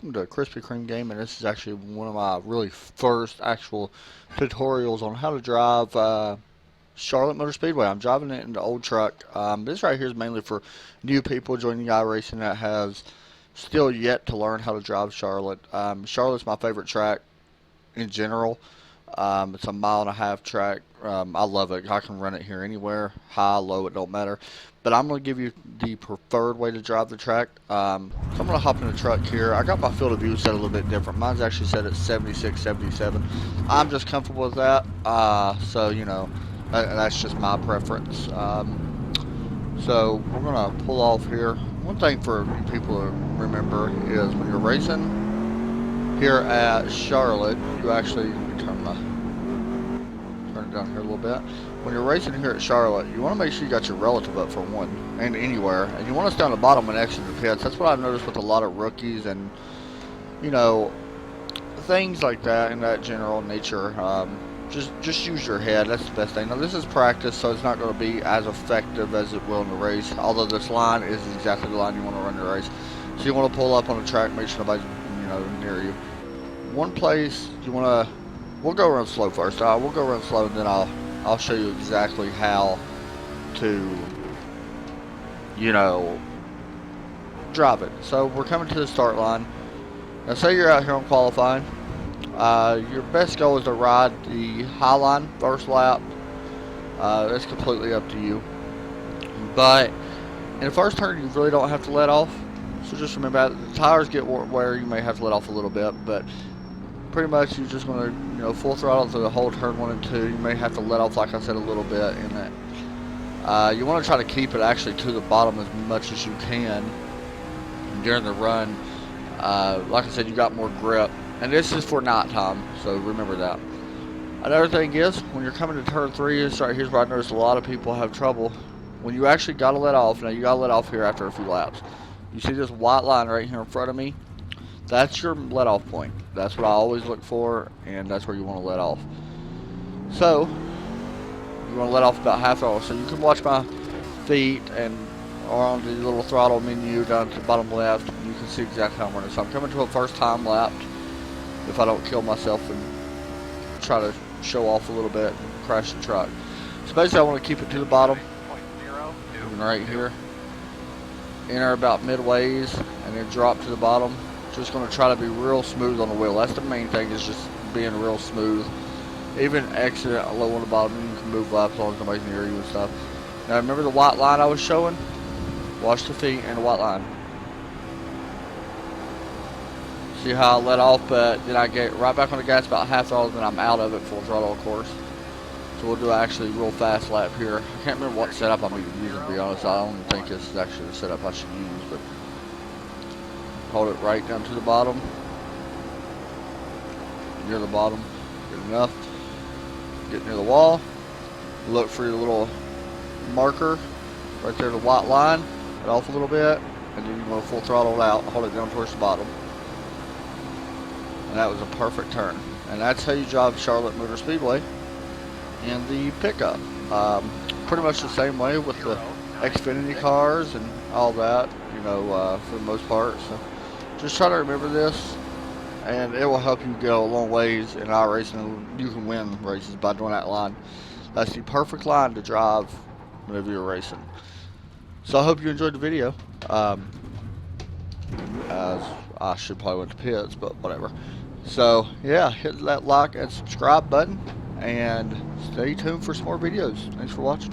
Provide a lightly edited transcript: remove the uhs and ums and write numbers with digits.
welcome to Krispy Kreme Game, and this is actually one of my really first actual tutorials on how to drive Charlotte Motor Speedway. I'm driving it in the old truck. This right here is mainly for new people joining iRacing that has still yet to learn how to drive Charlotte. Charlotte's my favorite track in general. It's a mile-and-a-half track. I love it. I can run it here anywhere, high, low, it don't matter. But I'm going to give you the preferred way to drive the track. So I'm going to hop in the truck here. I got my field of view set a little bit different. Mine's actually set at 76, 77. I'm just comfortable with that. So, you know, that's just my preference. So we're going to pull off here. One thing for people to remember is when you're racing here at Charlotte, you actually turn it down here a little bit. When you're racing here at Charlotte, you want to make sure you got your relative up for one, and anywhere, and you want to stay on the bottom and exit the pits. That's what I've noticed with a lot of rookies and, you know, things like that in that general nature. Just use your head. That's the best thing. Now this is practice, so it's not going to be as effective as it will in the race. Although this line is exactly the line you want to run the race. So you want to pull up on the track, make sure nobody's near you. One place you want to. We'll go run slow first. We'll go run slow, and then I'll show you exactly how to, drive it. So we're coming to the start line. Now say you're out here on qualifying. Your best goal is to ride the high line first lap. That's completely up to you. But in the first turn, you really don't have to let off. So just remember, the tires get wear, you may have to let off a little bit, but pretty much you're just going to, full throttle through the whole turn 1 and 2. You may have to let off, like I said, a little bit in that. You want to try to keep it actually to the bottom as much as you can during the run. Like I said, you got more grip. And this is for nighttime, so remember that. Another thing is, when you're coming to turn 3, here's where I noticed a lot of people have trouble. When you actually got to let off, now you got to let off here after a few laps. You see this white line right here in front of me? That's your let off point. That's what I always look for, and that's where you want to let off. So, you want to let off about half hour. So you can watch my feet and or on the little throttle menu down to the bottom left, and you can see exactly how I'm running. So I'm coming to a first time lap if I don't kill myself and try to show off a little bit and crash the truck. So basically I want to keep it to the bottom, moving right here. Enter about midways and then drop to the bottom. Just going to try to be real smooth on the wheel. That's the main thing, is just being real smooth. Even exit low on the bottom, you can move up as long as nobody's near you and stuff. Now remember the white line I was showing? Watch the feet and the white line. See how I let off, but then I get right back on the gas about half throttle, then I'm out of it full throttle, of course. So we'll do actually a real fast lap here. I can't remember what setup I'm even using, to be honest. I don't think this is actually the setup I should use, but hold it right down to the bottom. Near the bottom. Good enough. Get near the wall. Look for your little marker. Right there, the white line. Let off a little bit. And then you want to full throttle it out. Hold it down towards the bottom. And that was a perfect turn. And that's how you drive Charlotte Motor Speedway in the pickup. Pretty much the same way with the Xfinity cars and all that, for the most part. So just try to remember this, and it will help you go a long ways in iRacing. You can win races by doing that line. That's the perfect line to drive whenever you're racing. So I hope you enjoyed the video. As I should probably went to pits, but whatever. So yeah, hit that like and subscribe button, and stay tuned for some more videos. Thanks for watching.